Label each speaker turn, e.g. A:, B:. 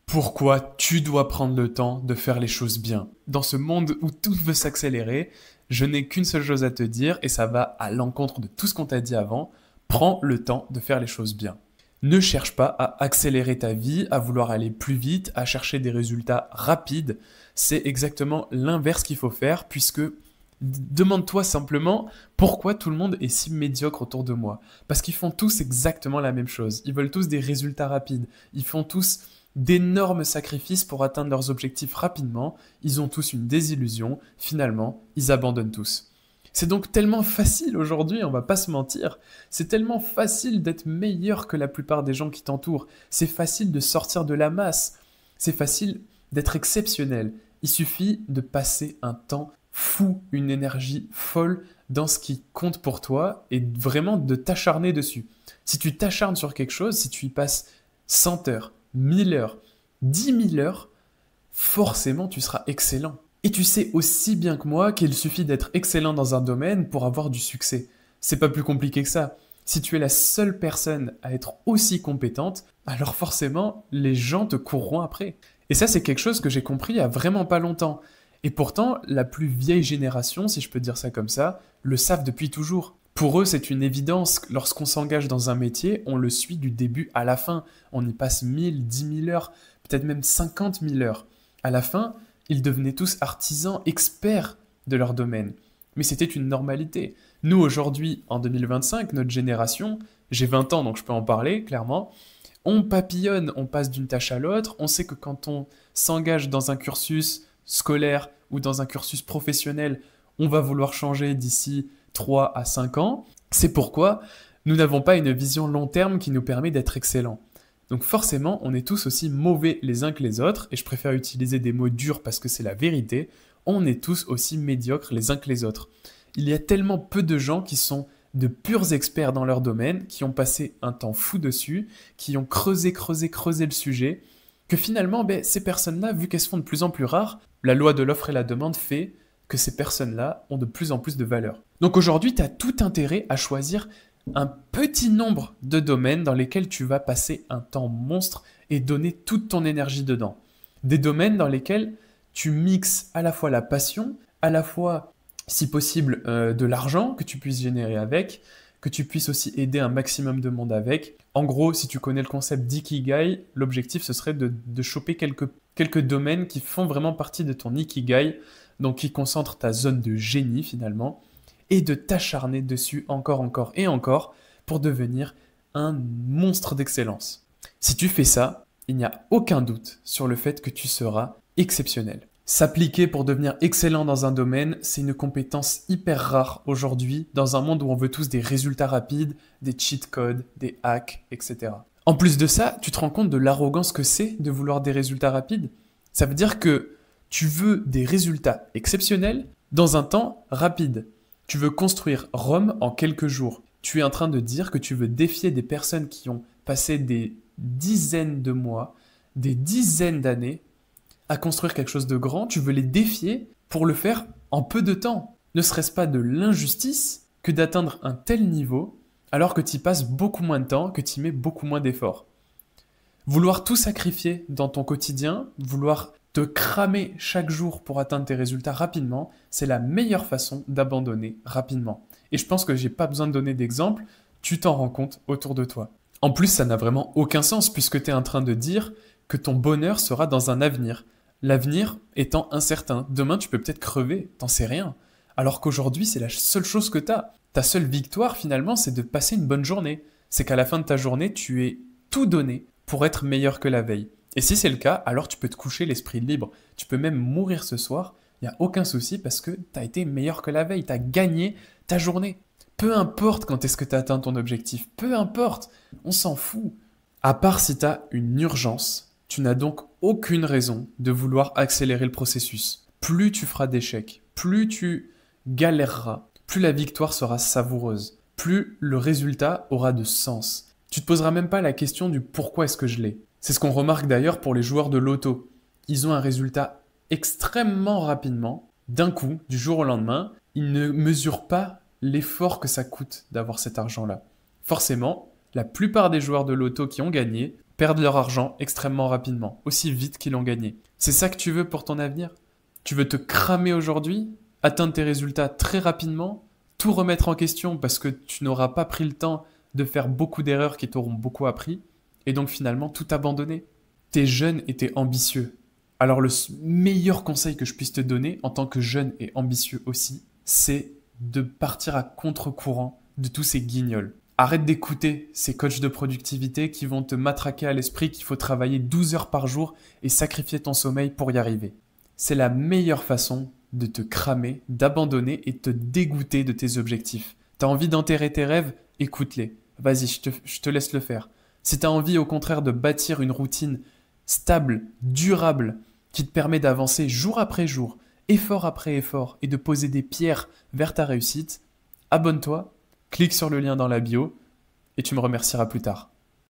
A: Pourquoi tu dois prendre le temps de faire les choses bien? Dans ce monde où tout veut s'accélérer, je n'ai qu'une seule chose à te dire et ça va à l'encontre de tout ce qu'on t'a dit avant. Prends le temps de faire les choses bien. Ne cherche pas à accélérer ta vie, à vouloir aller plus vite, à chercher des résultats rapides. C'est exactement l'inverse qu'il faut faire puisque demande-toi simplement pourquoi tout le monde est si médiocre autour de moi. Parce qu'ils font tous exactement la même chose. Ils veulent tous des résultats rapides. Ils font tous d'énormes sacrifices pour atteindre leurs objectifs rapidement. Ils ont tous une désillusion. Finalement, ils abandonnent tous. C'est donc tellement facile aujourd'hui, on va pas se mentir. C'est tellement facile d'être meilleur que la plupart des gens qui t'entourent. C'est facile de sortir de la masse. C'est facile d'être exceptionnel. Il suffit de passer un temps fou, une énergie folle dans ce qui compte pour toi et vraiment de t'acharner dessus. Si tu t'acharnes sur quelque chose, si tu y passes 100 heures, 1000 heures, 10 000 heures, forcément tu seras excellent. Et tu sais aussi bien que moi qu'il suffit d'être excellent dans un domaine pour avoir du succès. C'est pas plus compliqué que ça. Si tu es la seule personne à être aussi compétente, alors forcément les gens te courront après. Et ça c'est quelque chose que j'ai compris il y a vraiment pas longtemps. Et pourtant, la plus vieille génération, si je peux dire ça comme ça, le savent depuis toujours. Pour eux, c'est une évidence. Lorsqu'on s'engage dans un métier, on le suit du début à la fin. On y passe 1000, 10 000 heures, peut-être même 50 000 heures. À la fin, ils devenaient tous artisans, experts de leur domaine. Mais c'était une normalité. Nous, aujourd'hui, en 2025, notre génération, j'ai 20 ans, donc je peux en parler, clairement, on papillonne, on passe d'une tâche à l'autre. On sait que quand on s'engage dans un cursus scolaire ou dans un cursus professionnel, on va vouloir changer d'ici 3 à 5 ans. C'est pourquoi nous n'avons pas une vision long terme qui nous permet d'être excellents. Donc forcément, on est tous aussi mauvais les uns que les autres, et je préfère utiliser des mots durs parce que c'est la vérité, on est tous aussi médiocres les uns que les autres. Il y a tellement peu de gens qui sont de purs experts dans leur domaine, qui ont passé un temps fou dessus, qui ont creusé le sujet, que finalement, ces personnes-là, vu qu'elles se font de plus en plus rares, la loi de l'offre et la demande fait que ces personnes-là ont de plus en plus de valeur. Donc aujourd'hui, tu as tout intérêt à choisir un petit nombre de domaines dans lesquels tu vas passer un temps monstre et donner toute ton énergie dedans. Des domaines dans lesquels tu mixes à la fois la passion, à la fois, si possible, de l'argent que tu puisses générer avec, que tu puisses aussi aider un maximum de monde avec. En gros, si tu connais le concept d'Ikigai, l'objectif ce serait de choper quelques domaines qui font vraiment partie de ton Ikigai, donc qui concentrent ta zone de génie finalement, et de t'acharner dessus encore et encore pour devenir un monstre d'excellence. Si tu fais ça, il n'y a aucun doute sur le fait que tu seras exceptionnel. S'appliquer pour devenir excellent dans un domaine, c'est une compétence hyper rare aujourd'hui dans un monde où on veut tous des résultats rapides, des cheat codes, des hacks, etc. En plus de ça, tu te rends compte de l'arrogance que c'est de vouloir des résultats rapides? Ça veut dire que tu veux des résultats exceptionnels dans un temps rapide. Tu veux construire Rome en quelques jours. Tu es en train de dire que tu veux défier des personnes qui ont passé des dizaines de mois, des dizaines d'années à construire quelque chose de grand. Tu veux les défier pour le faire en peu de temps. Ne serait-ce pas de l'injustice que d'atteindre un tel niveau alors que tu y passes beaucoup moins de temps, que tu y mets beaucoup moins d'efforts? Vouloir tout sacrifier dans ton quotidien, vouloir te cramer chaque jour pour atteindre tes résultats rapidement, c'est la meilleure façon d'abandonner rapidement. Et je pense que j'ai pas besoin de donner d'exemple, tu t'en rends compte autour de toi. En plus, ça n'a vraiment aucun sens puisque tu es en train de dire que ton bonheur sera dans un avenir. L'avenir étant incertain. Demain, tu peux peut-être crever, t'en sais rien. Alors qu'aujourd'hui, c'est la seule chose que tu as. Ta seule victoire, finalement, c'est de passer une bonne journée. C'est qu'à la fin de ta journée, tu aies tout donné pour être meilleur que la veille. Et si c'est le cas, alors tu peux te coucher l'esprit libre. Tu peux même mourir ce soir, il n'y a aucun souci parce que tu as été meilleur que la veille, tu as gagné ta journée. Peu importe quand est-ce que tu as atteint ton objectif, peu importe, on s'en fout. À part si tu as une urgence, tu n'as donc aucune raison de vouloir accélérer le processus. Plus tu feras d'échecs, plus tu galéreras, plus la victoire sera savoureuse, plus le résultat aura de sens. Tu te poseras même pas la question du pourquoi est-ce que je l'ai. C'est ce qu'on remarque d'ailleurs pour les joueurs de loto. Ils ont un résultat extrêmement rapidement, d'un coup, du jour au lendemain. Ils ne mesurent pas l'effort que ça coûte d'avoir cet argent-là. Forcément, la plupart des joueurs de loto qui ont gagné perdent leur argent extrêmement rapidement, aussi vite qu'ils l'ont gagné. C'est ça que tu veux pour ton avenir? Tu veux te cramer aujourd'hui, atteindre tes résultats très rapidement, tout remettre en question parce que tu n'auras pas pris le temps de faire beaucoup d'erreurs qui t'auront beaucoup appris, et donc finalement tout abandonner. T'es jeune et t'es ambitieux. Alors le meilleur conseil que je puisse te donner, en tant que jeune et ambitieux aussi, c'est de partir à contre-courant de tous ces guignols. Arrête d'écouter ces coachs de productivité qui vont te matraquer à l'esprit qu'il faut travailler 12 heures par jour et sacrifier ton sommeil pour y arriver. C'est la meilleure façon de te cramer, d'abandonner et de te dégoûter de tes objectifs. T'as envie d'enterrer tes rêves? Écoute-les. Vas-y, je te laisse le faire. Si t'as envie au contraire de bâtir une routine stable, durable, qui te permet d'avancer jour après jour, effort après effort et de poser des pierres vers ta réussite, abonne-toi, clique sur le lien dans la bio et tu me remercieras plus tard.